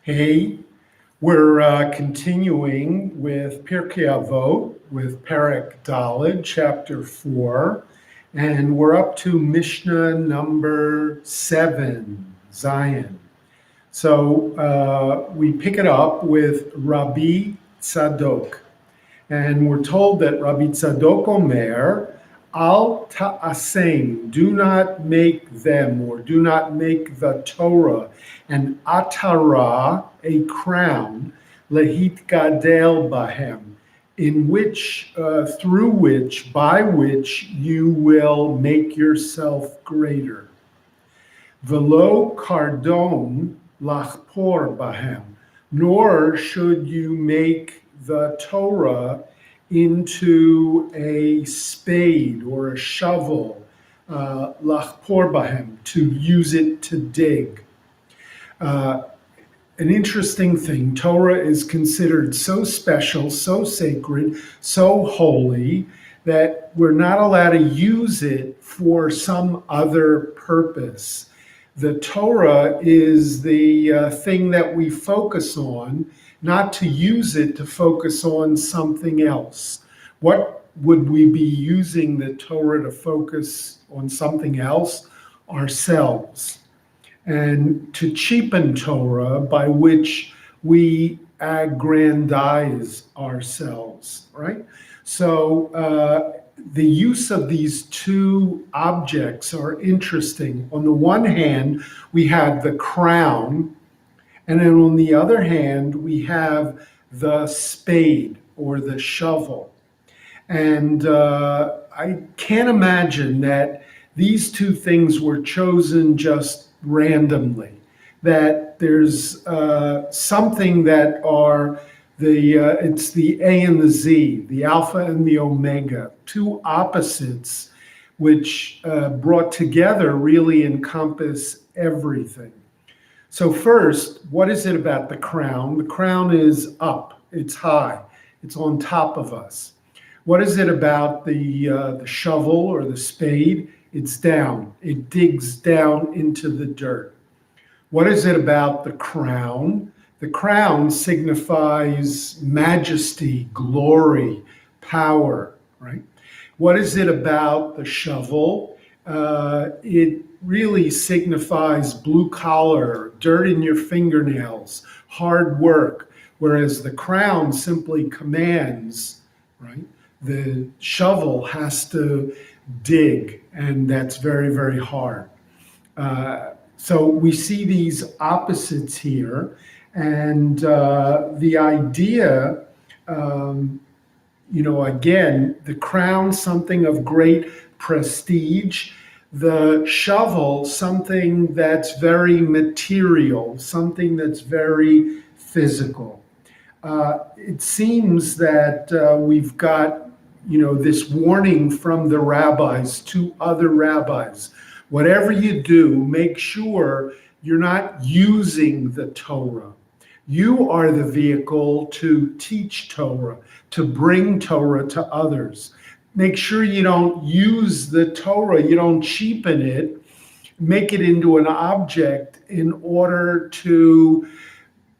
Hey, we're continuing with Pirkei Avot with Perek Daled, chapter 4, and we're up to Mishnah number 7, Zion. So we pick it up with Rabbi Tzadok, and we're told that Rabbi Tzadok Omer, Al ta'asem, do not make them, or do not make the Torah an atara, a crown, lehit gadel bahem, in which, through which, by which you will make yourself greater. Velo kardon lachpor bahem, nor should you make the Torah into a spade or a shovel, lachpor bahem, to use it to dig. An interesting thing, Torah is considered so special, so sacred, so holy, that we're not allowed to use it for some other purpose. The Torah is the thing that we focus on, not to use it to focus on something else. What would we be using the Torah to focus on something else? Ourselves. And to cheapen Torah, by which we aggrandize ourselves, right? So the use of these two objects are interesting. On the one hand, we have the crown, and then on the other hand, we have the spade or the shovel. And I can't imagine that these two things were chosen just randomly, that there's something that are it's the A and the Z, the alpha and the omega, two opposites which brought together really encompass everything. So first, what is it about the crown? The crown is up, it's high, it's on top of us. What is it about the shovel or the spade? It's down, it digs down into the dirt. What is it about the crown? The crown signifies majesty, glory, power, right? What is it about the shovel? It really signifies blue collar, dirt in your fingernails, hard work, whereas the crown simply commands, right? The shovel has to dig, and that's very, very hard. So we see these opposites here, and the idea, again, the crown, something of great prestige, the shovel, something that's very material, something that's very physical. It seems that we've got this warning from the rabbis to other rabbis. Whatever you do, make sure you're not using the Torah. You are the vehicle to teach Torah, to bring Torah to others. Make sure you don't use the Torah, you don't cheapen it, make it into an object in order to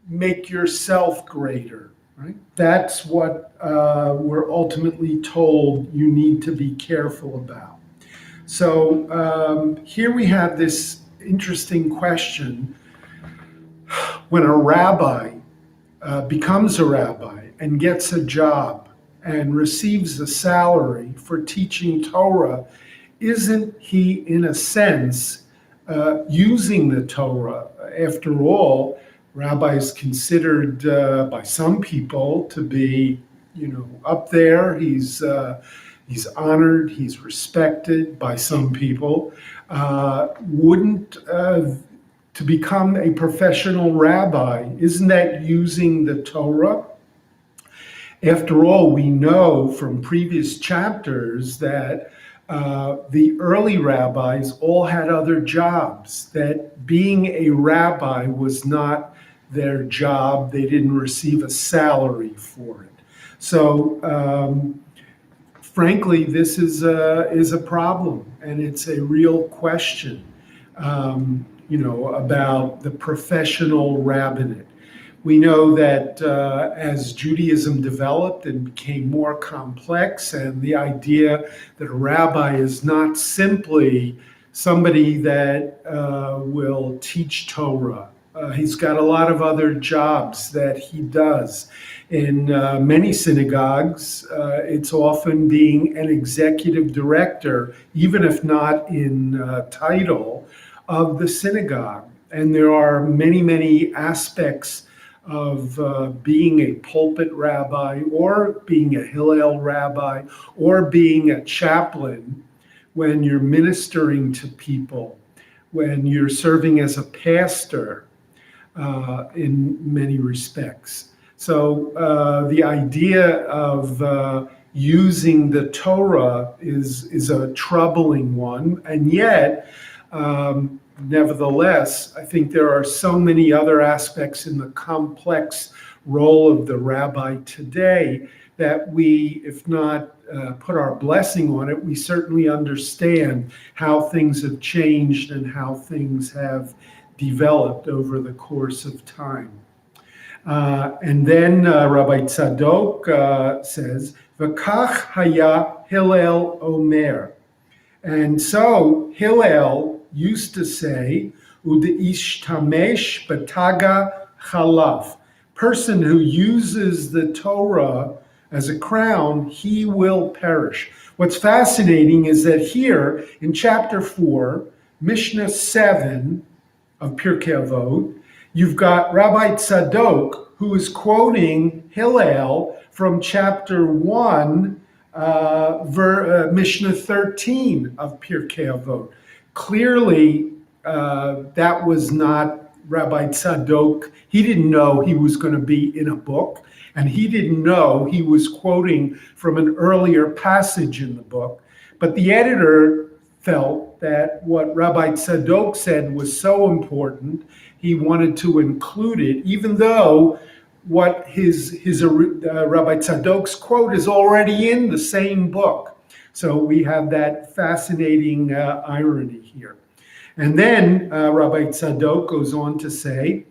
make yourself greater. Right? That's what we're ultimately told you need to be careful about. So here we have this interesting question. When a rabbi becomes a rabbi and gets a job and receives a salary for teaching Torah, isn't he, in a sense, using the Torah? After all, Rabbi is considered by some people to be, up there. He's honored, he's respected by some people. To become a professional rabbi, isn't that using the Torah? After all, we know from previous chapters that the early rabbis all had other jobs, that being a rabbi was not their job. They didn't receive a salary for it. So, frankly, this is a problem, and it's a real question, about the professional rabbinate. We know that as Judaism developed and became more complex, and the idea that a rabbi is not simply somebody that will teach Torah. He's got a lot of other jobs that he does. In many synagogues, it's often being an executive director, even if not in title, of the synagogue. And there are many, many aspects of being a pulpit rabbi, or being a Hillel rabbi, or being a chaplain when you're ministering to people, when you're serving as a pastor, in many respects. So the idea of using the Torah is a troubling one, and yet, nevertheless, I think there are so many other aspects in the complex role of the rabbi today that we, if not put our blessing on it, we certainly understand how things have changed and how things have developed over the course of time. And then Rabbi Tzadok says, "V'kach haya Hillel omer." And so Hillel used to say, "U'deishtamesh b'taga chalaf." Person who uses the Torah as a crown, he will perish. What's fascinating is that here in chapter 4, Mishnah 7 of Pirkei Avot, you've got Rabbi Tzadok, who is quoting Hillel from chapter 1, Mishnah 13 of Pirkei Avot. Clearly, that was not Rabbi Tzadok. He didn't know he was going to be in a book, and he didn't know he was quoting from an earlier passage in the book. But the editor felt that what Rabbi Tzadok said was so important, he wanted to include it, even though what his Rabbi Tzadok's quote is already in the same book. So we have that fascinating irony here. And then Rabbi Tzadok goes on to say,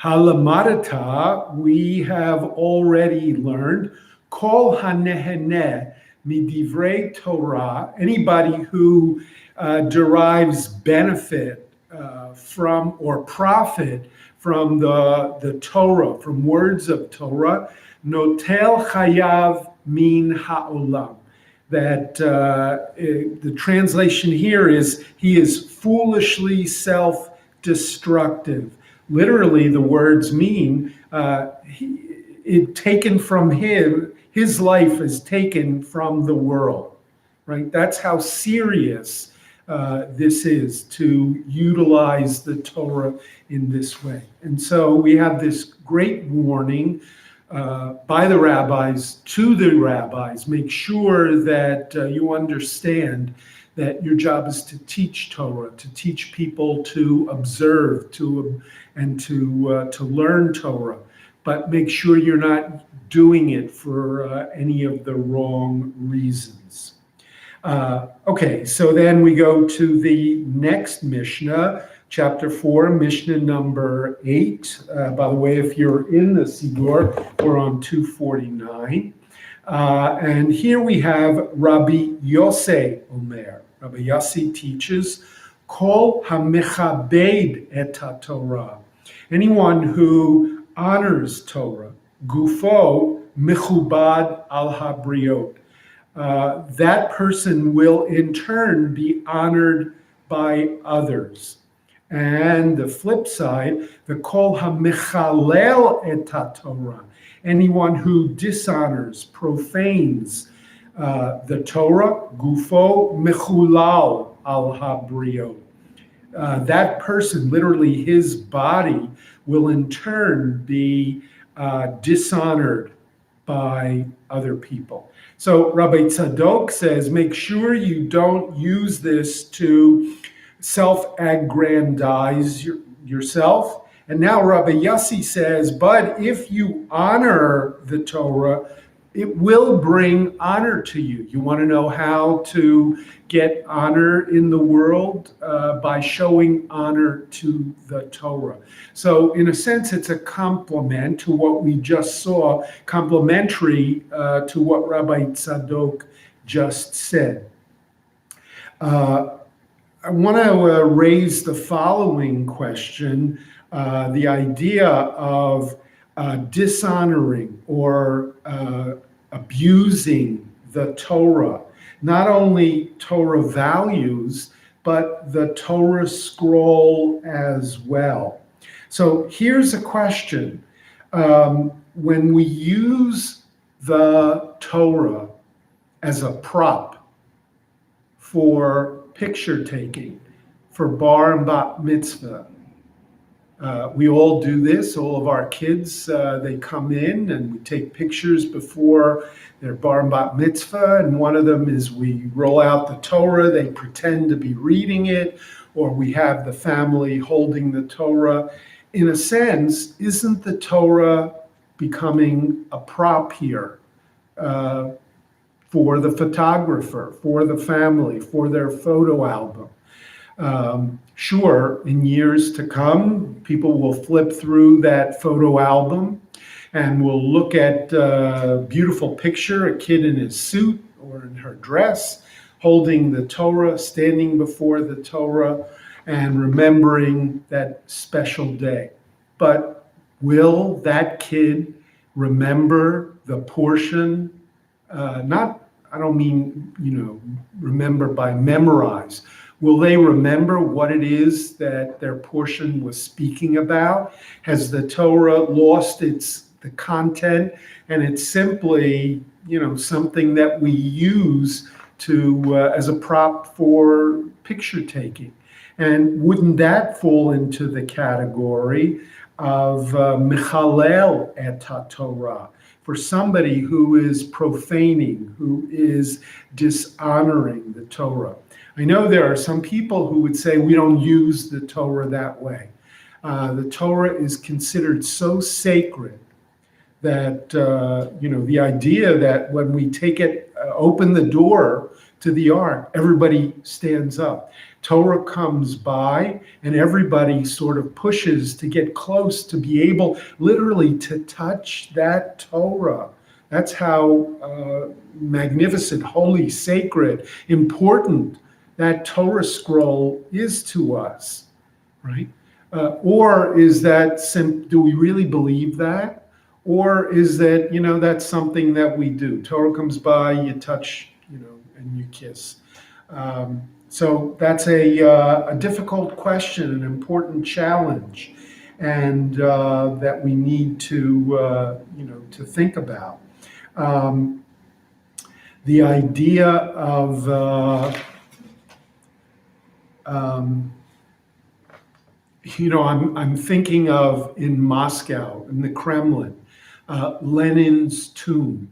Halamadata, we have already learned, Kol haneheneh midivrei Torah, anybody who derives benefit from or profit from the Torah, from words of Torah, notel chayav min ha'olam. That the translation here is, he is foolishly self-destructive. Literally, the words mean taken from him, his life is taken from the world, right? That's how serious this is, to utilize the Torah in this way. And so we have this great warning by the rabbis to the rabbis. Make sure that you understand that your job is to teach Torah, to teach people to observe, and to learn Torah. But make sure you're not doing it for any of the wrong reasons. Okay, so then we go to the next Mishnah, chapter 4, Mishnah number 8. By the way, if you're in the Siddur, we're on 249. And here we have Rabbi Yosei Omer. Rabbi Yossi teaches, Kol hamechabed et Torah. Anyone who honors Torah, gufo mechubad al habriot. That person will in turn be honored by others. And the flip side, the kol hamechalel et Torah. Anyone who dishonors, profanes the Torah, gufo mechulal al habriot. That person, literally his body, will in turn be dishonored by other people. So Rabbi Tzadok says, make sure you don't use this to self-aggrandize yourself. And now Rabbi Yossi says, but if you honor the Torah, it will bring honor to you. You want to know how to get honor in the world? By showing honor to the Torah. So in a sense, it's a complement to what we just saw, complementary to what Rabbi Tzadok just said. I want to raise the following question, the idea of dishonoring or abusing the Torah, not only Torah values, but the Torah scroll as well. So here's a question. When we use the Torah as a prop for picture taking, for bar and bat mitzvah, we all do this. All of our kids, they come in and we take pictures before their bar and bat mitzvah. And one of them is we roll out the Torah. They pretend to be reading it, or we have the family holding the Torah. In a sense, isn't the Torah becoming a prop here for the photographer, for the family, for their photo album? Sure, in years to come, people will flip through that photo album and will look at a beautiful picture, a kid in his suit or in her dress, holding the Torah, standing before the Torah, and remembering that special day. But will that kid remember the portion? I don't mean, remember by memorize. Will they remember what it is that their portion was speaking about? Has the Torah lost the content, and it's simply, something that we use to as a prop for picture taking? And wouldn't that fall into the category of michalel et haTorah, for somebody who is profaning, who is dishonoring the Torah? I know there are some people who would say we don't use the Torah that way. The Torah is considered so sacred that, the idea that when we take it, open the door to the ark, everybody stands up. Torah comes by and everybody sort of pushes to get close, to be able literally to touch that Torah. That's how magnificent, holy, sacred, important that Torah scroll is to us, right? Or is that, do we really believe that? Or is that, that's something that we do? Torah comes by, you touch, and you kiss. So that's a difficult question, an important challenge, and that we need to, to think about. The idea of I'm thinking of in Moscow, in the Kremlin, Lenin's tomb.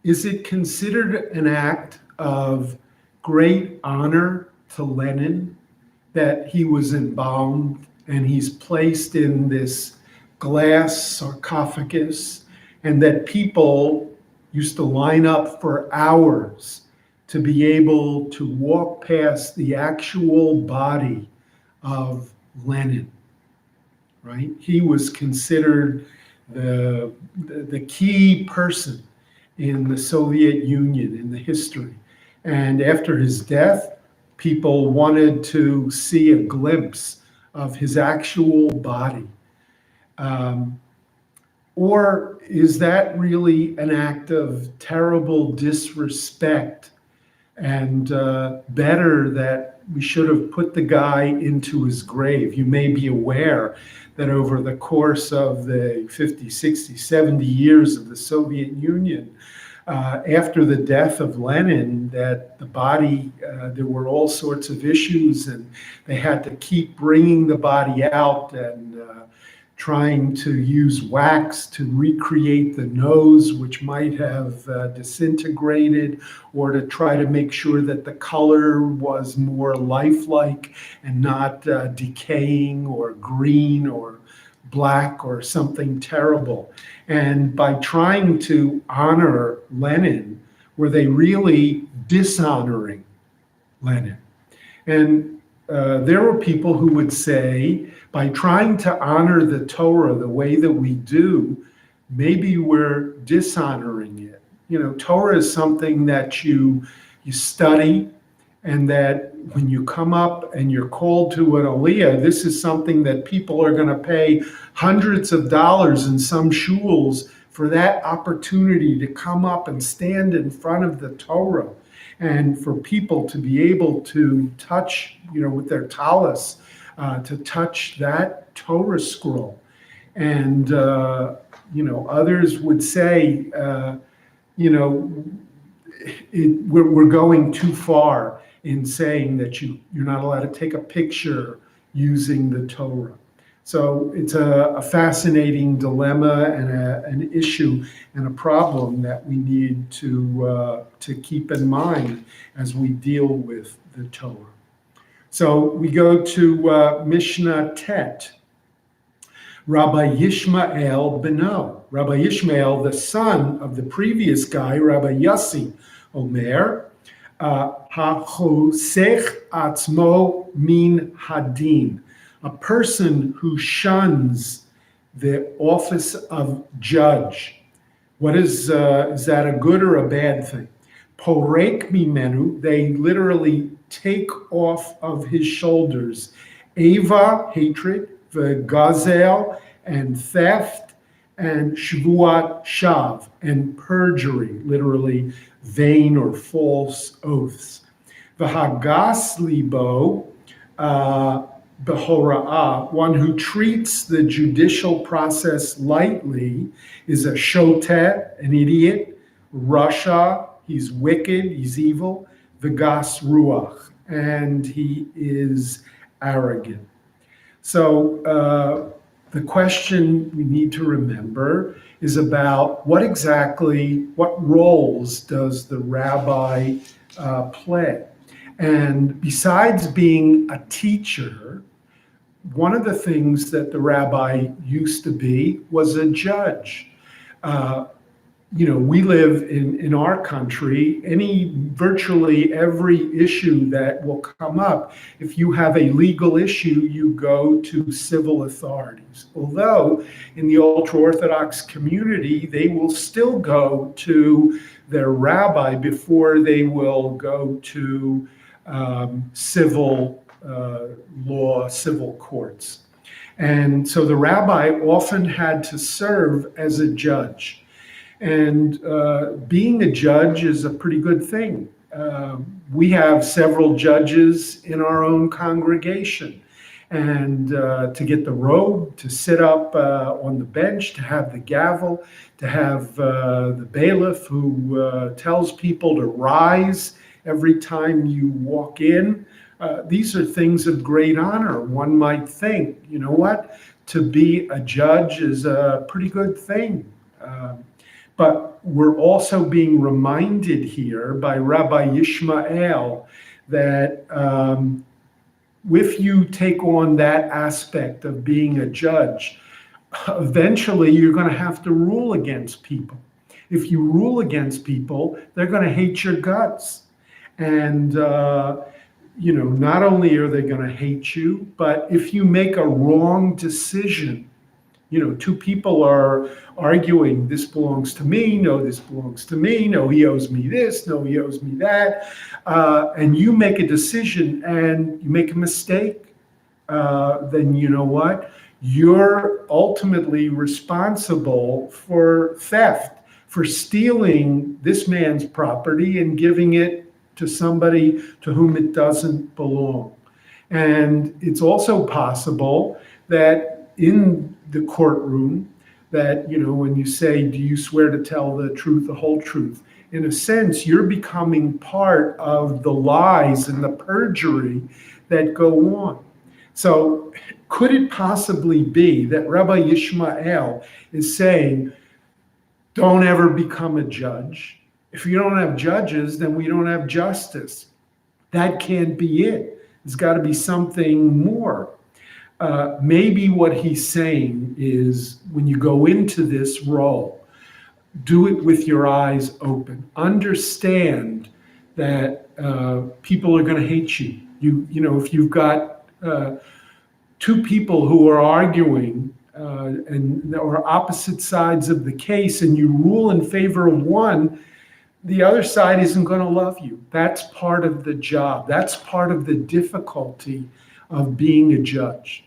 Is it considered an act of great honor to Lenin that he was embalmed and he's placed in this glass sarcophagus, and that people used to line up for hours to be able to walk past the actual body of Lenin, right? He was considered the key person in the Soviet Union, in the history. And after his death, people wanted to see a glimpse of his actual body. Or is that really an act of terrible disrespect, and better that we should have put the guy into his grave? You may be aware that over the course of the 50, 60, 70 years of the Soviet Union, after the death of Lenin, that the body, there were all sorts of issues, and they had to keep bringing the body out and trying to use wax to recreate the nose, which might have disintegrated, or to try to make sure that the color was more lifelike and not decaying or green or black or something terrible. And by trying to honor Lenin, were they really dishonoring Lenin? And there were people who would say, by trying to honor the Torah the way that we do, maybe we're dishonoring it. Torah is something that you study, and that when you come up and you're called to an aliyah, this is something that people are going to pay hundreds of dollars in some shuls for that opportunity to come up and stand in front of the Torah, and for people to be able to touch, with their talis, to touch that Torah scroll. And, others would say, we're going too far in saying that you're not allowed to take a picture using the Torah. So it's a fascinating dilemma and an issue and a problem that we need to keep in mind as we deal with the Torah. So we go to Mishnah Tet. Rabbi Yishmael Beno. Rabbi Yishmael, the son of the previous guy, Rabbi Yossi, Omer, HaChosech Atzmo Min Hadin, a person who shuns the office of judge. What is that a good or a bad thing? Porek Mimenu, they literally take off of his shoulders Ava, hatred, V'gazel, and theft, and Shvuat Shav, and perjury, literally vain or false oaths. V'hagas libo behora'ah, one who treats the judicial process lightly is a shoteh, an idiot, rasha, he's wicked, he's evil, v'gas ruach, and he is arrogant. So the question we need to remember is about what roles does the rabbi play? And besides being a teacher, one of the things that the rabbi used to be was a judge. We live in our country, virtually every issue that will come up, if you have a legal issue, you go to civil authorities. Although in the ultra-Orthodox community, they will still go to their rabbi before they will go to civil law, civil courts. And so the rabbi often had to serve as a judge. And being a judge is a pretty good thing. We have several judges in our own congregation. And to get the robe, to sit up on the bench, to have the gavel, to have the bailiff who tells people to rise every time you walk in. These are things of great honor. One might think, to be a judge is a pretty good thing. But we're also being reminded here by Rabbi Yishmael that if you take on that aspect of being a judge, eventually you're going to have to rule against people. If you rule against people, they're going to hate your guts. And, not only are they going to hate you, but if you make a wrong decision, two people are arguing, this belongs to me, no, this belongs to me, no, he owes me this, no, he owes me that, and you make a decision and you make a mistake, then you know what? You're ultimately responsible for theft, for stealing this man's property and giving it to somebody to whom it doesn't belong. And it's also possible that in the courtroom that, when you say, do you swear to tell the truth, the whole truth? In a sense, you're becoming part of the lies and the perjury that go on. So could it possibly be that Rabbi Yishmael is saying, don't ever become a judge? If you don't have judges, then we don't have justice. That can't be it. There's got to be something more. maybe what he's saying is when you go into this role, do it with your eyes open. Understand that people are going to hate you. You know, if you've got two people who are arguing and or opposite sides of the case, and you rule in favor of one, the other side isn't going to love you. That's part of the job. That's part of the difficulty of being a judge,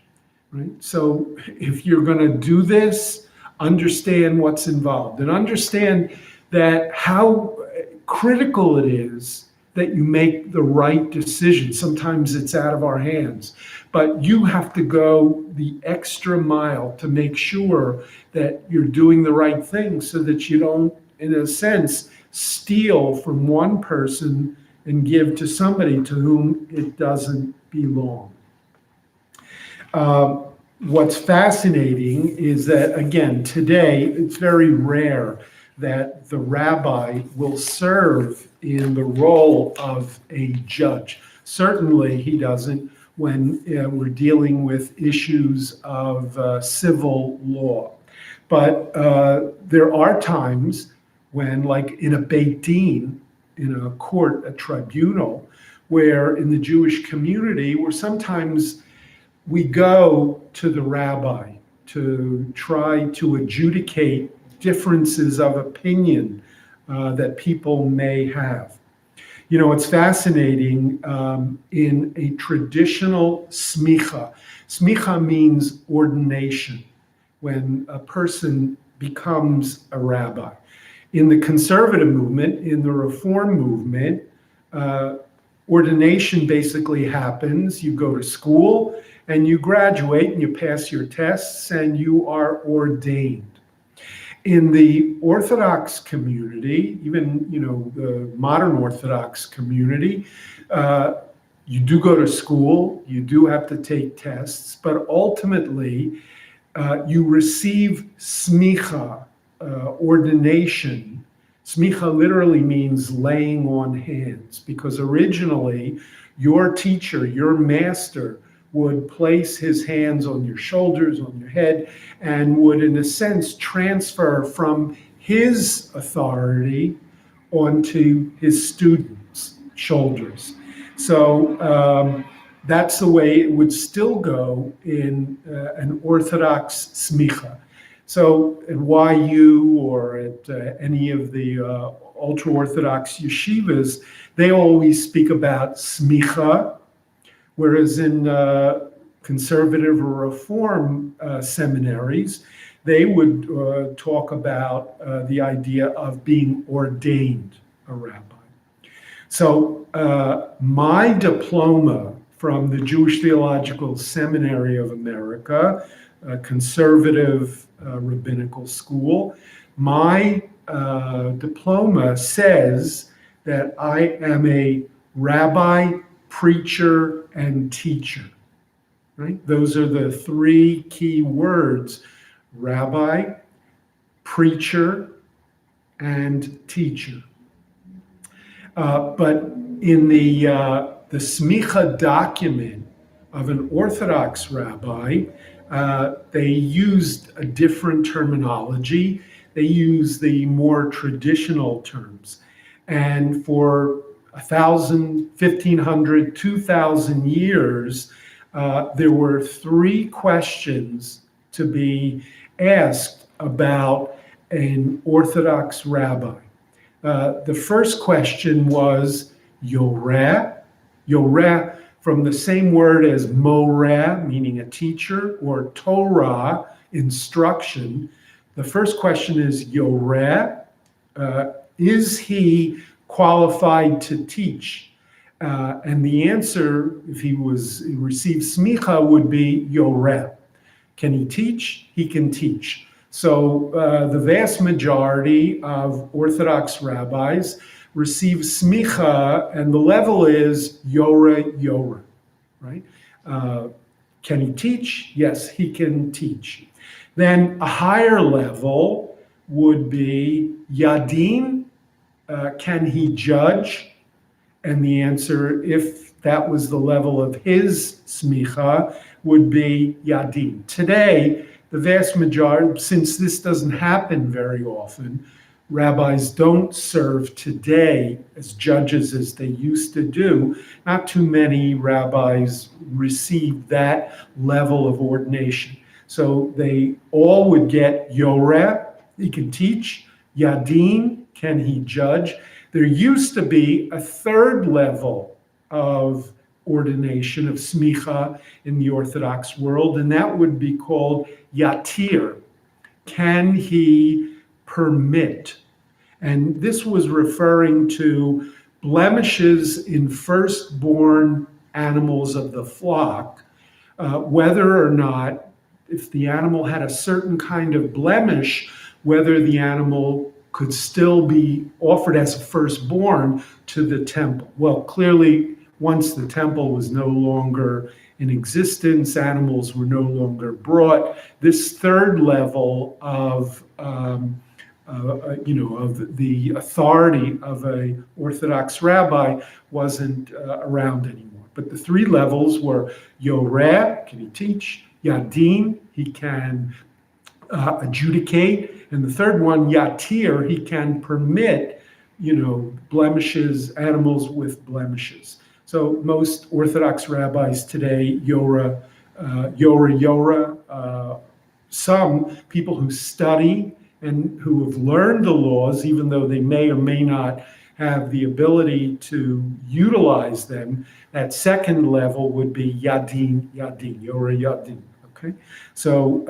right? So if you're going to do this, understand what's involved and understand that how critical it is that you make the right decision. Sometimes it's out of our hands, but you have to go the extra mile to make sure that you're doing the right thing so that you don't, in a sense, steal from one person and give to somebody to whom it doesn't belong. What's fascinating is that, again, today it's very rare that the rabbi will serve in the role of a judge. Certainly he doesn't when we're dealing with issues of civil law. But there are times when, like in a Beit Din, in a court, a tribunal, where in the Jewish community, where sometimes we go to the rabbi to try to adjudicate differences of opinion that people may have. You know, it's fascinating in a traditional smicha. Smicha means ordination, when a person becomes a rabbi. In the conservative movement, in the reform movement, ordination basically happens. You go to school and you graduate and you pass your tests and you are ordained. In the Orthodox community, even, you know, the modern Orthodox community, you do go to school, you do have to take tests, but ultimately you receive smicha, ordination. Smicha literally means laying on hands, because originally your teacher, your master, would place his hands on your shoulders, on your head, and would, in a sense, transfer from his authority onto his students' shoulders. So that's the way it would still go in an Orthodox smicha. So at YU or at any of the ultra-Orthodox yeshivas, they always speak about smicha, whereas in conservative or reform seminaries, they would talk about the idea of being ordained a rabbi. So my diploma from the Jewish Theological Seminary of America, a conservative rabbinical school, my diploma says that I am a rabbi, preacher, and teacher, right? Those are the three key words: rabbi, preacher, and teacher. But in the smicha document of an Orthodox rabbi, they used a different terminology. They used the more traditional terms. And for 1,000, 1,500, 2,000 years, there were three questions to be asked about an Orthodox rabbi. The first question was yoreh. Yoreh, from the same word as moreh, meaning a teacher, or Torah, instruction. The first question is yoreh. Is he qualified to teach? And the answer, if he received smicha, would be yoreh. Can he teach? He can teach. So the vast majority of Orthodox rabbis receive smicha, and the level is yoreh, right? Can he teach? Yes, he can teach. Then a higher level would be yadin. Can he judge? And the answer, if that was the level of his smicha, would be Yadin. Today, the vast majority, since this doesn't happen very often, rabbis don't serve today as judges as they used to do. Not too many rabbis receive that level of ordination. So they all would get Yoreh, he can teach, Yadin, can he judge? There used to be a third level of ordination, of smicha in the Orthodox world, and that would be called Yatir. Can he permit? And this was referring to blemishes in firstborn animals of the flock, whether or not, if the animal had a certain kind of blemish, whether the animal could still be offered as a firstborn to the temple. Well, clearly, once the temple was no longer in existence, animals were no longer brought. This third level of of the authority of a Orthodox rabbi wasn't around anymore. But the three levels were Yoreh, can he teach? Yadin, he can adjudicate. And the third one, Yatir, he can permit, blemishes, animals with blemishes. So most Orthodox rabbis today, Yoreh, some people who study and who have learned the laws, even though they may or may not have the ability to utilize them, that second level would be Yadin, Yoreh Yadin. Okay, so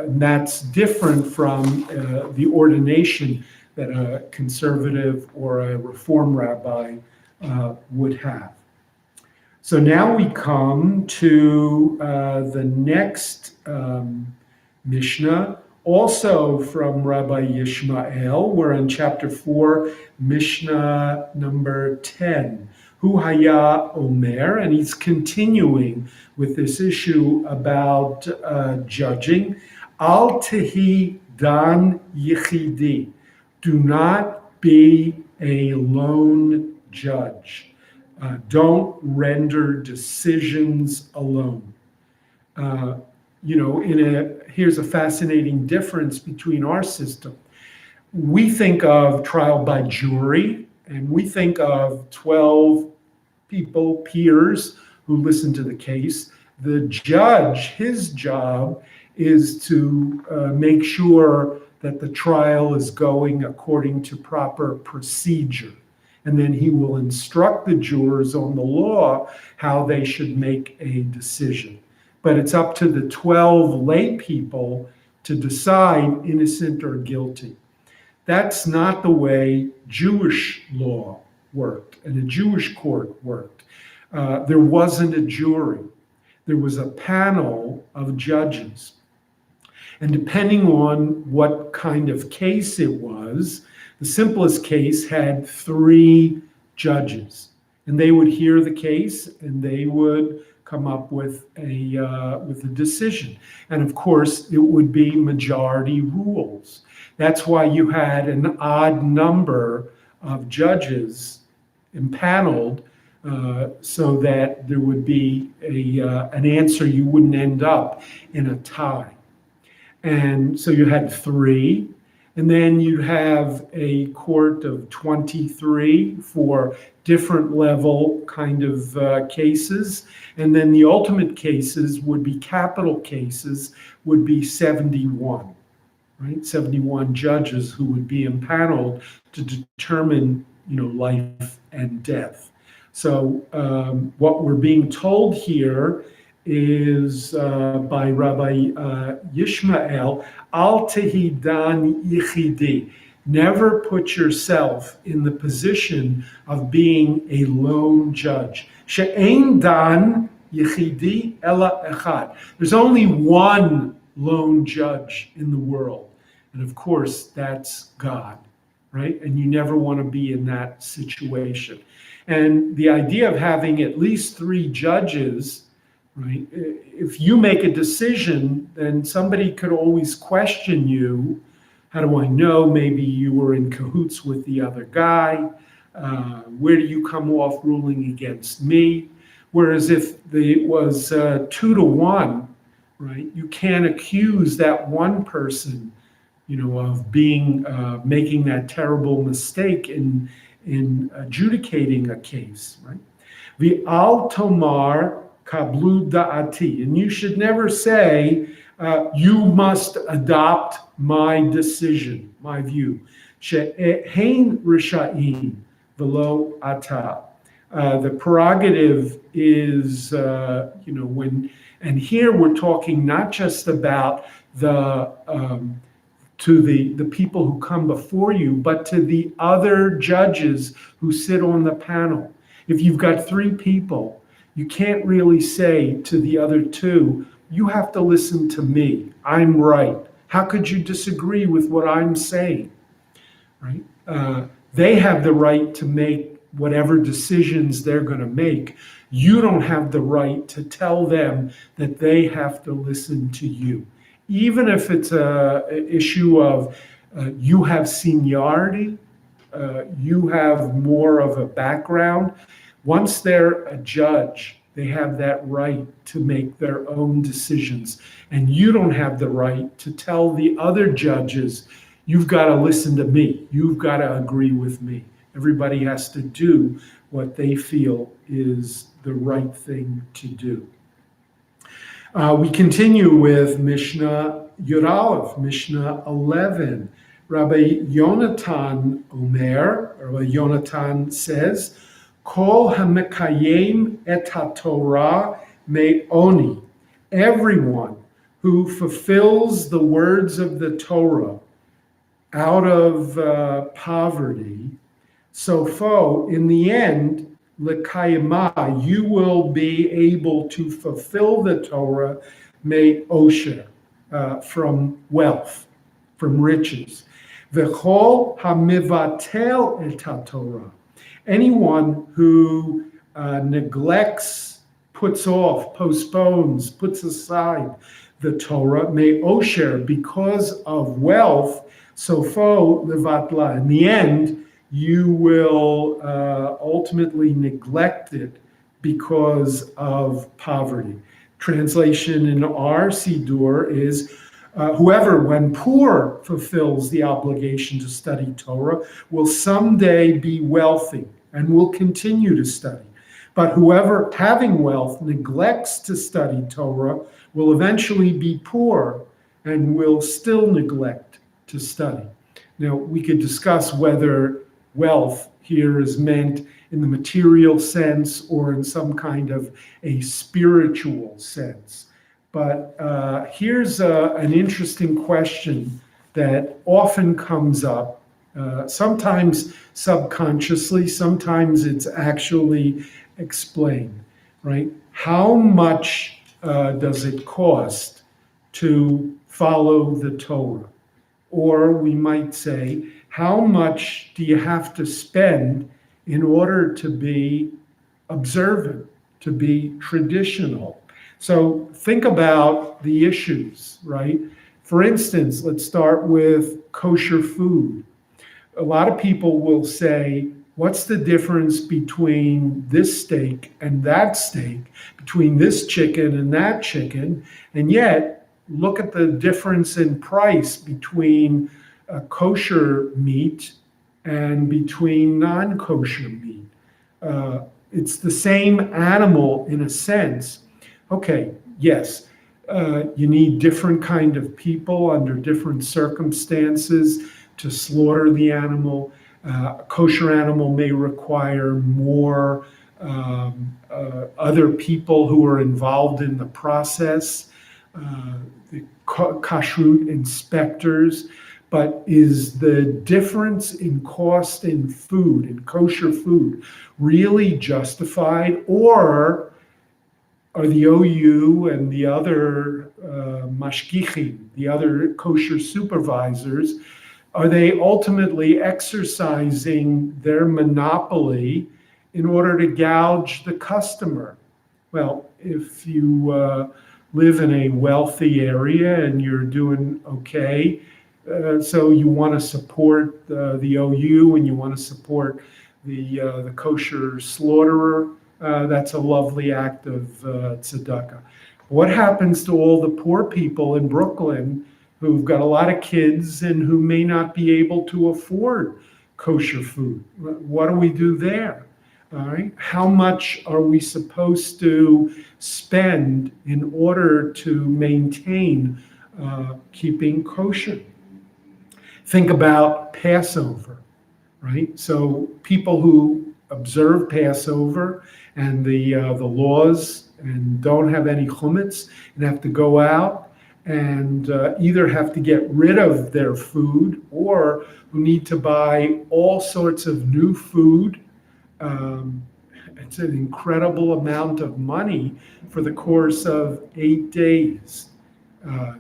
that's different from the ordination that a conservative or a reform rabbi would have. So now we come to the next Mishnah, also from Rabbi Yishmael. We're in chapter 4, Mishnah number 10. Hu Haya Omer, and he's continuing with this issue about judging. Al Tehi Dan Yichidi. Do not be a lone judge. Don't render decisions alone. Here's a fascinating difference between our system. We think of trial by jury, and we think of 12 people, peers, who listen to the case. The judge, his job is to make sure that the trial is going according to proper procedure. And then he will instruct the jurors on the law how they should make a decision. But it's up to the 12 lay people to decide innocent or guilty. That's not the way Jewish law worked and a Jewish court worked. There wasn't a jury. There was a panel of judges. And depending on what kind of case it was, the simplest case had 3 judges. And they would hear the case and they would come up with a decision. And of course, it would be majority rules. That's why you had an odd number of judges impaneled so that there would be an answer. You wouldn't end up in a tie. And so you had 3. And then you have a court of 23 for different level kind of cases. And then the ultimate cases would be capital cases, would be 71, right? 71 judges who would be impaneled to determine, life and death. So what we're being told here is by Rabbi Yishmael, Al Tehi Dan Yichidi. Never put yourself in the position of being a lone judge. She'ein Dan Yichidi Ela Echad. There's only one lone judge in the world. And of course, that's God, right? And you never want to be in that situation. And the idea of having at least 3 judges, right? If you make a decision, then somebody could always question you. How do I know? Maybe you were in cahoots with the other guy. Where do you come off ruling against me? Whereas if it was 2-1, right, you can't accuse that one person, of being making that terrible mistake in adjudicating a case, right? V'al tomar kablu da'ati, and you should never say you must adopt my decision, my view. She'ein risha'im v'lo ata. The prerogative is, and here we're talking not just about to the people who come before you, but to the other judges who sit on the panel. If you've got 3 people, you can't really say to the other 2, you have to listen to me. I'm right. How could you disagree with what I'm saying? Right? They have the right to make whatever decisions they're going to make. You don't have the right to tell them that they have to listen to you. Even if it's an issue of you have seniority, you have more of a background. Once they're a judge, they have that right to make their own decisions. And you don't have the right to tell the other judges, you've got to listen to me. You've got to agree with me. Everybody has to do what they feel is the right thing to do. We continue with Mishnah Yud Aleph, Mishnah 11. Rabbi Yonatan Omer, Rabbi Yonatan says, Kol hamekayem et haTorah me'oni. Everyone who fulfills the words of the Torah out of poverty, sofo, in the end, lekayema, you will be able to fulfill the Torah me'osher, from wealth, from riches. V'chol hamivatel et haTorah. Anyone who neglects, puts off, postpones, puts aside the Torah, me'osher, because of wealth, sofo levatla. In the end, you will ultimately neglect it because of poverty. Translation in our Siddur is, whoever, when poor, fulfills the obligation to study Torah will someday be wealthy and will continue to study. But whoever, having wealth, neglects to study Torah will eventually be poor and will still neglect to study. Now, we could discuss whether wealth here is meant in the material sense or in some kind of a spiritual sense. But here's an interesting question that often comes up, sometimes subconsciously, sometimes it's actually explained, right? How much does it cost to follow the Torah? Or we might say, how much do you have to spend in order to be observant, to be traditional? So think about the issues, right? For instance, let's start with kosher food. A lot of people will say, what's the difference between this steak and that steak, between this chicken and that chicken? And yet, look at the difference in price between kosher meat and between non-kosher meat. It's the same animal in a sense. Okay, yes, you need different kind of people under different circumstances to slaughter the animal. A kosher animal may require more other people who are involved in the process, the kashrut inspectors. But is the difference in cost in food, in kosher food, really justified? Or are the OU and the other mashgichim, the other kosher supervisors, are they ultimately exercising their monopoly in order to gouge the customer? Well, if you live in a wealthy area and you're doing okay, so you want to support the OU and you want to support the kosher slaughterer, that's a lovely act of tzedakah. What happens to all the poor people in Brooklyn who've got a lot of kids and who may not be able to afford kosher food? What do we do there? All right. How much are we supposed to spend in order to maintain keeping kosher? Think about Passover, right? So people who observe Passover and the laws and don't have any chumetz and have to go out and either have to get rid of their food or who need to buy all sorts of new food. It's an incredible amount of money for the course of 8 days.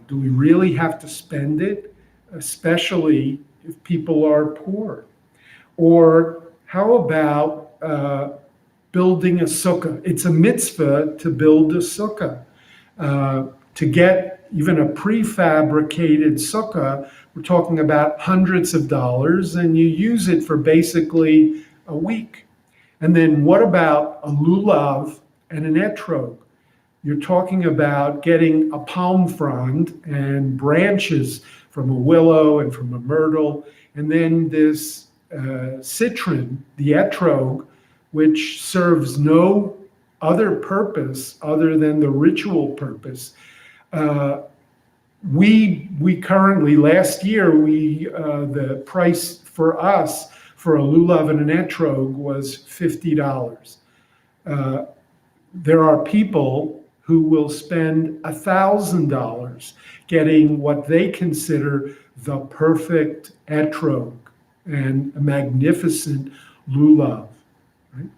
Do we really have to spend it, especially if people are poor? Or how about building a sukkah? It's a mitzvah to build a sukkah. To get even a prefabricated sukkah, we're talking about hundreds of dollars, and you use it for basically a week. And then what about a lulav and an etrog? You're talking about getting a palm frond and branches from a willow and from a myrtle, and then this citron, the etrog, which serves no other purpose other than the ritual purpose. We currently, last year, the price for us for a lulav and an etrog was $50. There are people who will spend $1,000 getting what they consider the perfect etrog and a magnificent lulav. Right?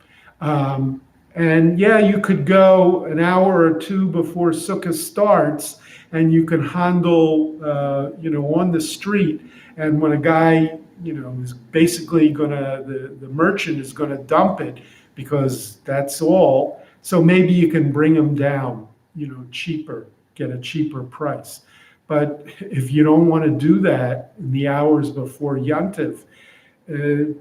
And yeah, you could go an hour or two before Sukkah starts, and you can handle, on the street. And when a guy, is basically the merchant is gonna dump it because that's all. So maybe you can bring them down, cheaper, get a cheaper price. But if you don't want to do that in the hours before Yontif,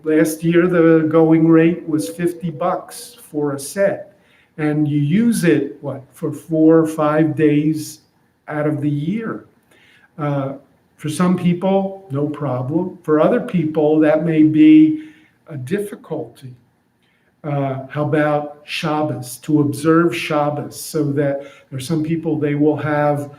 last year the going rate was $50 for a set, and you use it for 4 or 5 days out of the year. For some people, no problem. For other people, that may be a difficulty. How about Shabbos, to observe Shabbos, so that there are some people, they will have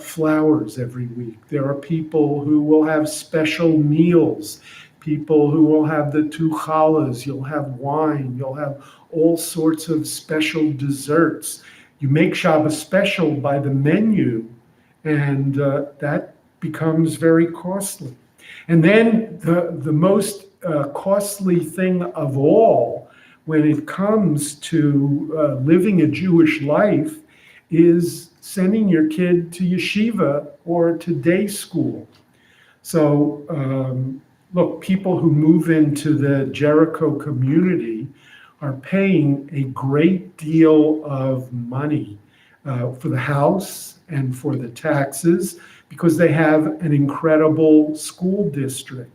flowers every week. There are people who will have special meals, people who will have the 2 challahs, you'll have wine, you'll have all sorts of special desserts. You make Shabbos special by the menu, and that becomes very costly. And then the most costly thing of all, when it comes to living a Jewish life, is sending your kid to yeshiva or to day school. So look, people who move into the Jericho community are paying a great deal of money for the house and for the taxes because they have an incredible school district.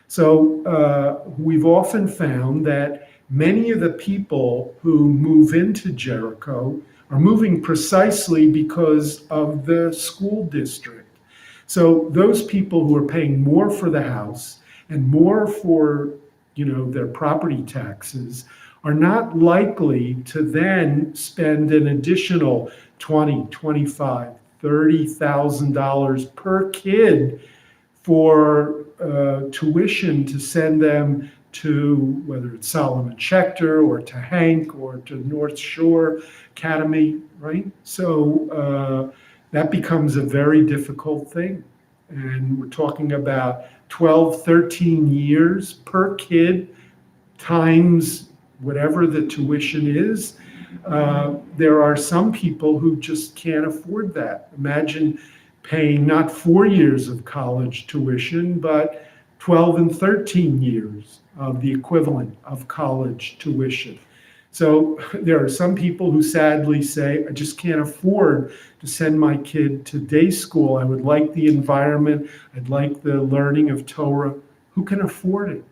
So we've often found that many of the people who move into Jericho are moving precisely because of the school district. So those people who are paying more for the house and more for, their property taxes are not likely to then spend an additional $20,000, $25,000, $30,000 per kid for tuition to send them to, whether it's Solomon Schechter or to Hank or to North Shore Academy, right? So that becomes a very difficult thing. And we're talking about 12, 13 years per kid times whatever the tuition is. There are some people who just can't afford that. Imagine paying not 4 years of college tuition, but 12 and 13 years of the equivalent of college tuition. So there are some people who sadly say, I just can't afford to send my kid to day school. I would like the environment. I'd like the learning of Torah. Who can afford it?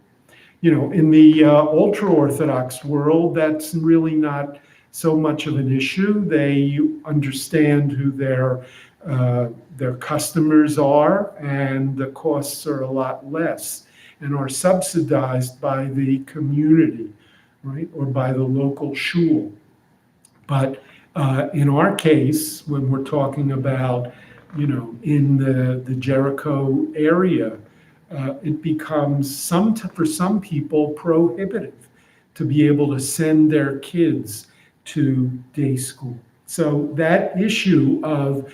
In the ultra-Orthodox world, that's really not so much of an issue. They understand who their customers are, and the costs are a lot less and are subsidized by the community, right, or by the local shul. But in our case, when we're talking about, in the Jericho area, it becomes for some people prohibitive to be able to send their kids to day school. So that issue of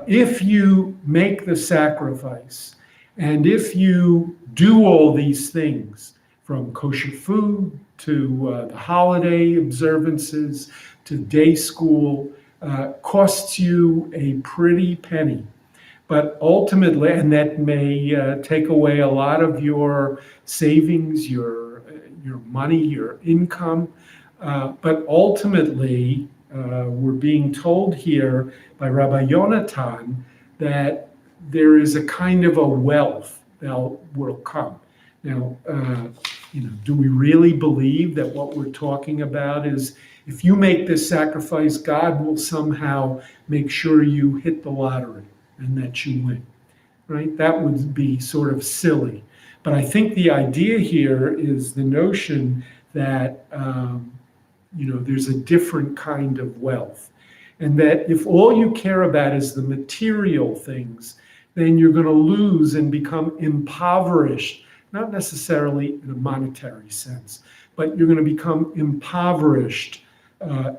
if you make the sacrifice and if you do all these things, from kosher food to the holiday observances to day school, costs you a pretty penny. But ultimately, and that may take away a lot of your savings, your money, your income. But ultimately, we're being told here by Rabbi Yonatan that there is a kind of a wealth that will come. Now, do we really believe that what we're talking about is if you make this sacrifice, God will somehow make sure you hit the lottery and that you win, right? That would be sort of silly. But I think the idea here is the notion that, there's a different kind of wealth. And that if all you care about is the material things, then you're going to lose and become impoverished, not necessarily in a monetary sense, but you're going to become impoverished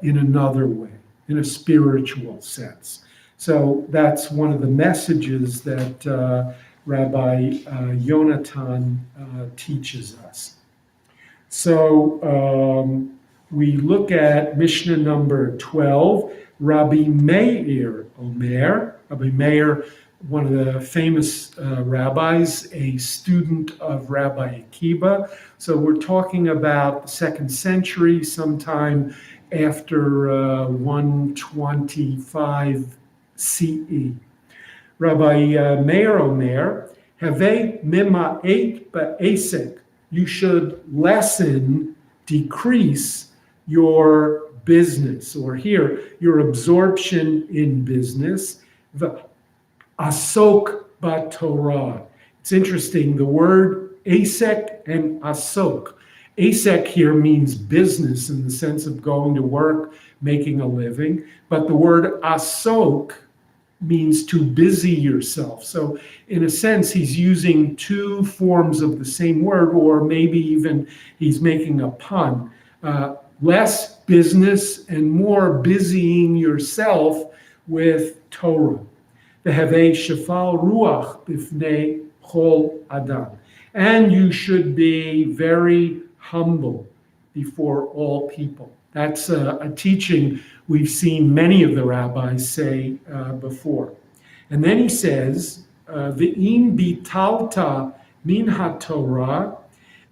in another way, in a spiritual sense. So that's one of the messages that Rabbi Yonatan teaches us. So we look at Mishnah number 12, Rabbi Meir Omer. Rabbi Meir, one of the famous rabbis, a student of Rabbi Akiba. So we're talking about the 2nd century, sometime after 125 CE. Rabbi Meir Omer, Havei mima'et ba'esek, you should lessen, decrease your business, or here, your absorption in business, the asok b'Torah. It's interesting, the word asek and asok. Asek here means business in the sense of going to work, making a living, but the word asok means to busy yourself. So in a sense, he's using two forms of the same word, or maybe even he's making a pun. Less business and more busying yourself with Torah. V'havei shafal ruach b'fnei chol adam. And you should be very humble before all people. That's a teaching we've seen many of the rabbis say before. And then he says, V'im bitalta min haTorah,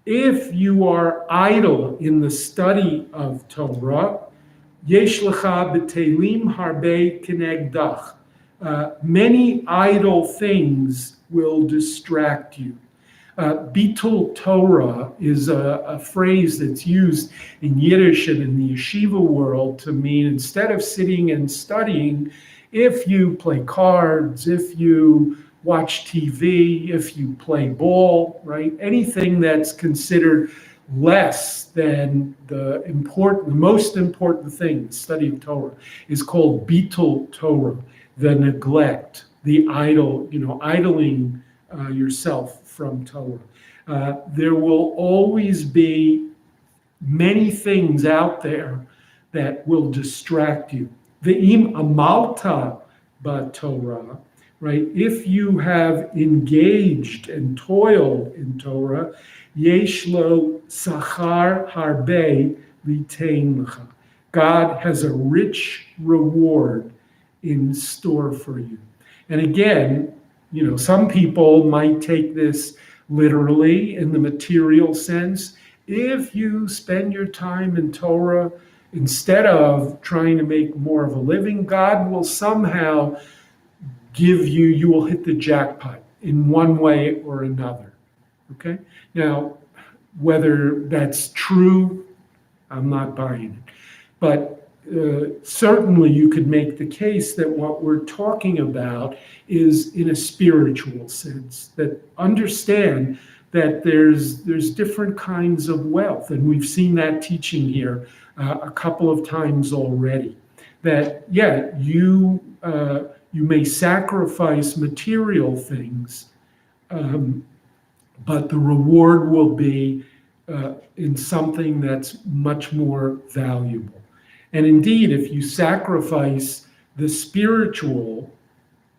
if you are idle in the study of Torah, yesh lecha b'telim harbe kenegdach. Many idle things will distract you. Bitul Torah is a phrase that's used in Yiddish and in the yeshiva world to mean, instead of sitting and studying, if you play cards, if you watch TV, if you play ball, right? Anything that's considered less than the most important thing, the study of Torah, is called Bitul Torah, the neglect, the idling yourself from Torah. There will always be many things out there that will distract you. Ve'im amalta b'Torah, right? If you have engaged and toiled in Torah, yesh lo sachar harbe litain lecha. God has a rich reward in store for you. And again, some people might take this literally in the material sense. If you spend your time in Torah, instead of trying to make more of a living, God will somehow you will hit the jackpot in one way or another. Okay? Now, Whether that's true, I'm not buying it. But certainly you could make the case that what we're talking about is in a spiritual sense, that understand that there's different kinds of wealth. And we've seen that teaching here a couple of times already. That, yeah, you may sacrifice material things, but the reward will be in something that's much more valuable. And indeed, if you sacrifice the spiritual,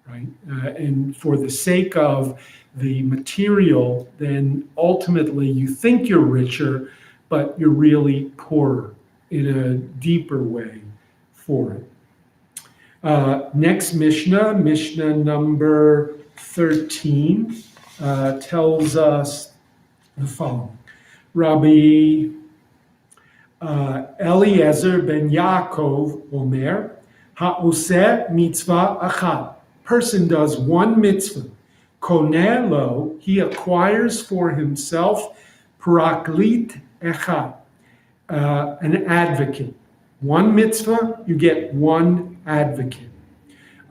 right, and for the sake of the material, then ultimately you think you're richer, but you're really poorer in a deeper way for it. Next Mishnah, Mishnah number 13, tells us the following. Rabbi Eliezer ben Yaakov Omer, Ha'oseh mitzvah achat. Person does one mitzvah. Koneh lo, he acquires for himself paraklit echad, an advocate. One mitzvah, you get one advocate.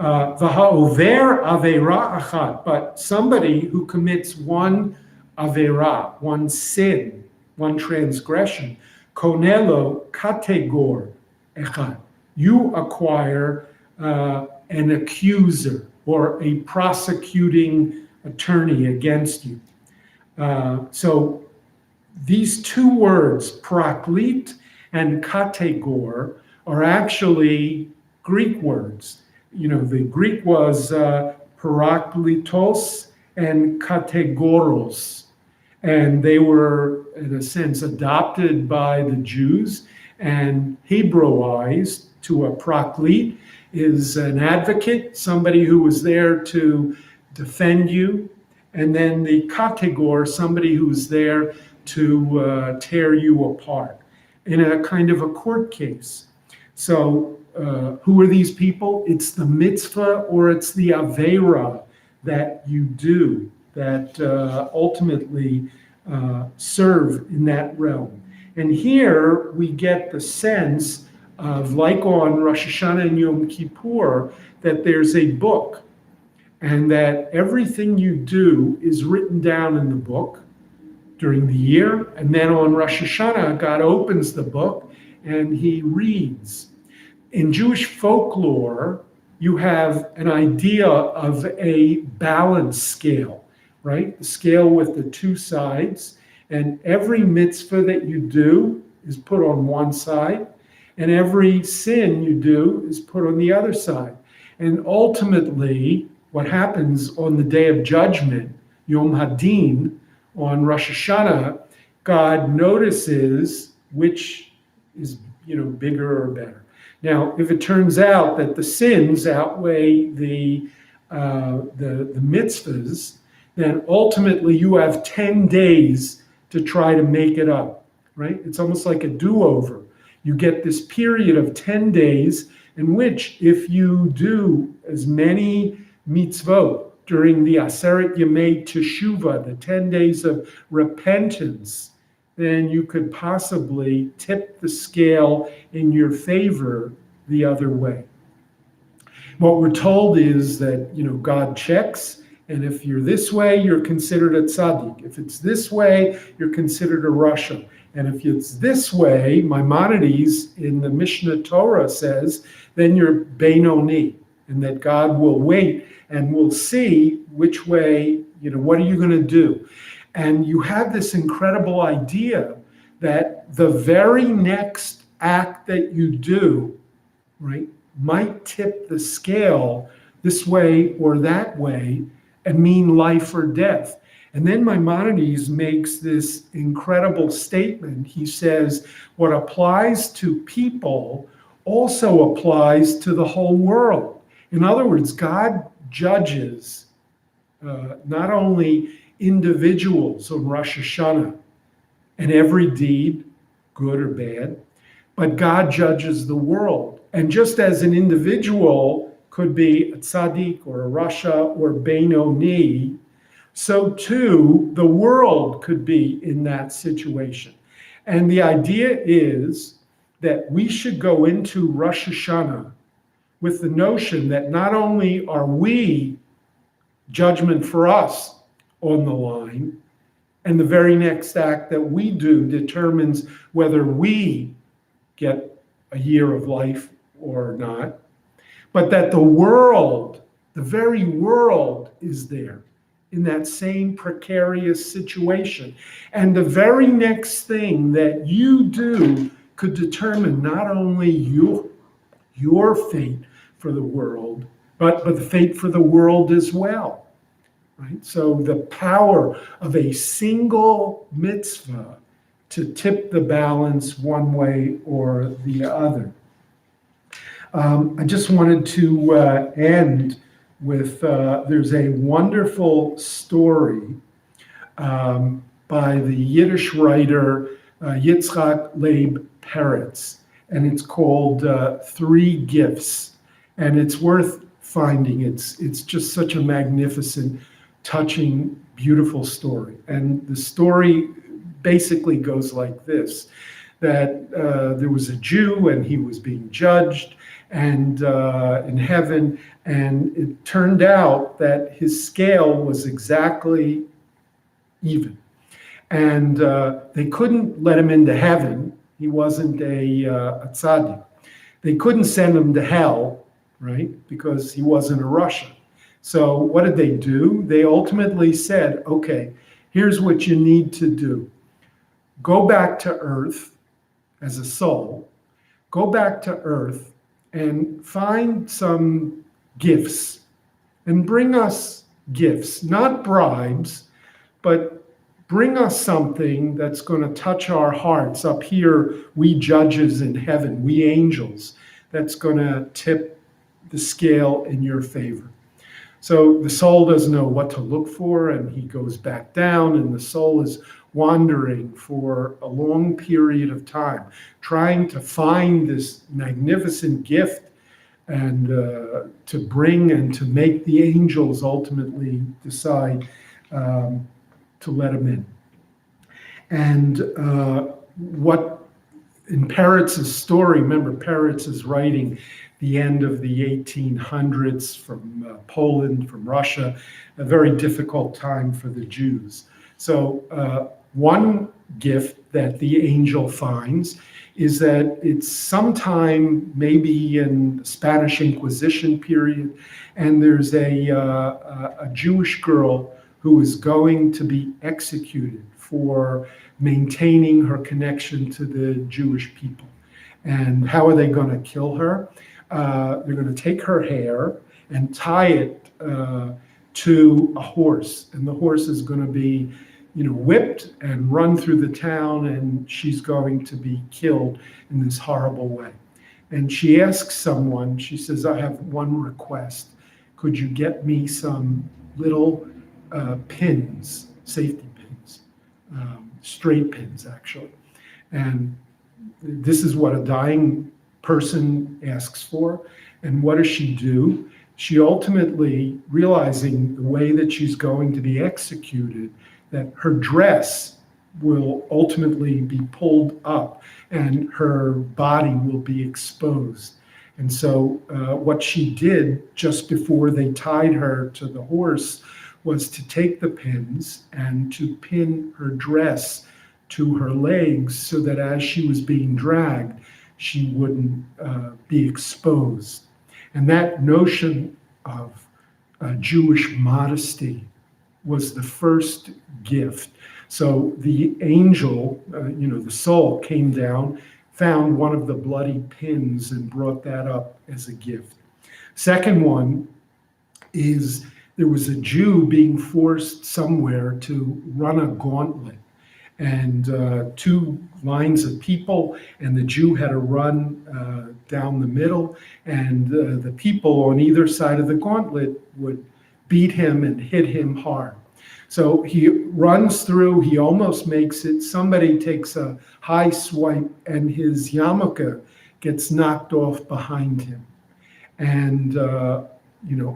V'ha'over aveira achat, but somebody who commits one aveira, one sin, one transgression, konelo kategor echad. You acquire an accuser or a prosecuting attorney against you. So these two words, praklit and kategor, are actually Greek words. The Greek was paraklitos and kategoros. And they were, in a sense, adopted by the Jews and Hebraized to a praklit is an advocate, somebody who was there to defend you. And then the kategor, somebody who's there to tear you apart in a kind of a court case. So who are these people? It's the mitzvah or it's the aveira that you do that ultimately serve in that realm. And here we get the sense of, like on Rosh Hashanah and Yom Kippur, that there's a book and that everything you do is written down in the book during the year. And then on Rosh Hashanah, God opens the book and he reads. In Jewish folklore, you have an idea of a balance scale, right? The scale with the two sides. And every mitzvah that you do is put on one side, and every sin you do is put on the other side. And ultimately, what happens on the day of judgment, Yom Hadin, on Rosh Hashanah, God notices which is, bigger or better. Now, if it turns out that the sins outweigh the mitzvahs, then ultimately you have 10 days to try to make it up, right? It's almost like a do-over. You get this period of 10 days in which, if you do as many mitzvot during the Aseret Yemei Teshuvah, the 10 days of repentance, then you could possibly tip the scale in your favor the other way. What we're told is that, God checks, and if you're this way, you're considered a tzaddik. If it's this way, you're considered a rasha. And if it's this way, Maimonides in the Mishnah Torah says, then you're Benoni, and that God will wait and will see which way, what are you going to do? And you have this incredible idea that the very next act that you do, right, might tip the scale this way or that way and mean life or death. And then Maimonides makes this incredible statement. He says, what applies to people also applies to the whole world. In other words, God judges not only individuals on Rosh Hashanah and every deed, good or bad, but God judges the world. And just as an individual could be a tzaddik or a rasha or Benoni, so too the world could be in that situation. And the idea is that we should go into Rosh Hashanah with the notion that not only are we judgment for us on the line, and the very next act that we do determines whether we get a year of life or not, but that the world, the very world, is there in that same precarious situation. And the very next thing that you do could determine not only your fate for the world, but the fate for the world as well. Right? So the power of a single mitzvah to tip the balance one way or the other. I just wanted to end with, there's a wonderful story by the Yiddish writer Yitzhak Leib Peretz, and it's called Three Gifts, and it's worth finding. It's just such a magnificent, touching, beautiful story. And the story basically goes like this, that there was a Jew and he was being judged and in heaven, and it turned out that his scale was exactly even. And they couldn't let him into heaven. He wasn't a tzaddik. They couldn't send him to hell, right? Because he wasn't a Russian. So what did they do? They ultimately said, okay, here's what you need to do. Go back to Earth as a soul. Go back to Earth and find some gifts and bring us gifts, not bribes, but bring us something that's going to touch our hearts up here, we judges in heaven, we angels, that's going to tip the scale in your favor. So the soul doesn't know what to look for, and he goes back down, and the soul is wandering for a long period of time, trying to find this magnificent gift and to bring and to make the angels ultimately decide to let him in. And what in Peretz's story, remember Peretz is writing the end of the 1800s from Poland, from Russia, a very difficult time for the Jews. So one gift that the angel finds is that it's sometime maybe in the Spanish Inquisition period, and there's a Jewish girl who is going to be executed for maintaining her connection to the Jewish people. And how are they going to kill her? They're going to take her hair and tie it to a horse, and the horse is going to be, whipped and run through the town, and she's going to be killed in this horrible way. And she asks someone, she says, I have one request. Could you get me some little pins, safety pins, straight pins, actually? And this is what a dying person asks for. And what does she do? She ultimately, realizing the way that she's going to be executed, that her dress will ultimately be pulled up and her body will be exposed. And so what she did just before they tied her to the horse was to take the pins and to pin her dress to her legs so that as she was being dragged, she wouldn't be exposed. And that notion of Jewish modesty was the first gift. So the angel, the soul came down, found one of the bloody pins and brought that up as a gift. Second one is there was a Jew being forced somewhere to run a gauntlet, and two lines of people, and the Jew had to run down the middle, and the people on either side of the gauntlet would beat him and hit him hard. So he runs through, he almost makes it, somebody takes a high swipe, and his yarmulke gets knocked off behind him. And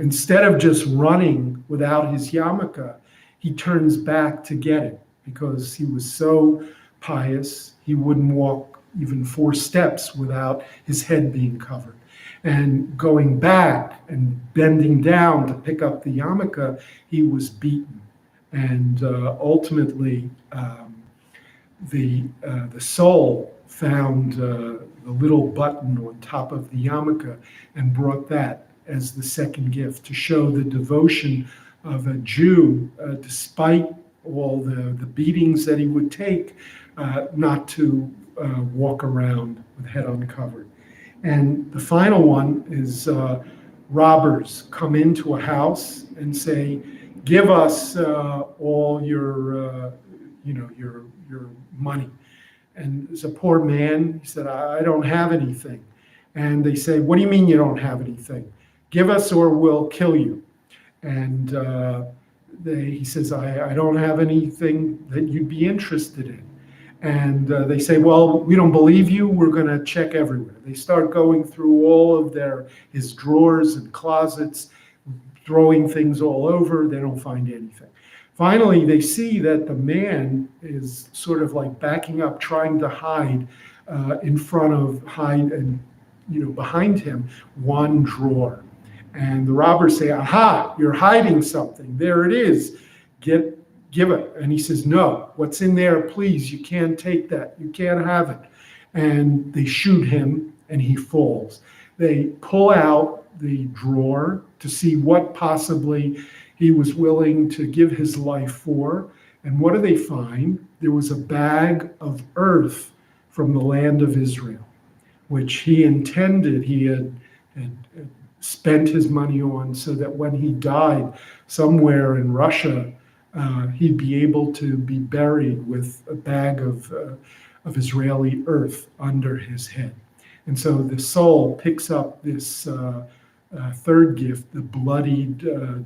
instead of just running without his yarmulke, he turns back to get it because he was so pious, he wouldn't walk even 4 steps without his head being covered. And going back and bending down to pick up the yarmulke, he was beaten. And ultimately, the soul found the little button on top of the yarmulke and brought that as the second gift to show the devotion of a Jew, despite all the beatings that he would take, not to walk around with head uncovered. And the final one is robbers come into a house and say, "Give us all your money." And there's a poor man. He said, "I don't have anything." And they say, "What do you mean you don't have anything? Give us or we'll kill you." And he says, I don't have anything that you'd be interested in. And they say, "Well, we don't believe you. We're going to check everywhere." They start going through all of his drawers and closets, throwing things all over. They don't find anything. Finally, they see that the man is sort of like backing up, trying to hide behind him, one drawer. And the robbers say, "Aha, you're hiding something. There it is. Give it." And he says, "No, what's in there, please, you can't take that. You can't have it." And they shoot him and he falls. They pull out the drawer to see what possibly he was willing to give his life for. And what do they find? There was a bag of earth from the land of Israel, which he intended, he had spent his money on so that when he died somewhere in Russia, he'd be able to be buried with a bag of Israeli earth under his head. And so the soul picks up this third gift, the bloodied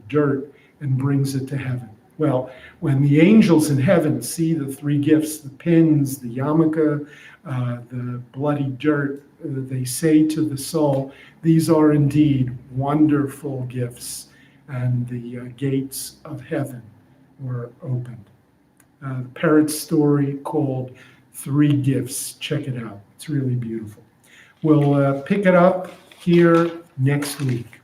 dirt, and brings it to heaven. Well, when the angels in heaven see the 3 gifts, the pins, the yarmulke, the bloody dirt, they say to the soul, "These are indeed wonderful gifts," and the gates of heaven were opened. The parrot story called 3 Gifts. Check it out. It's really beautiful. We'll pick it up here next week.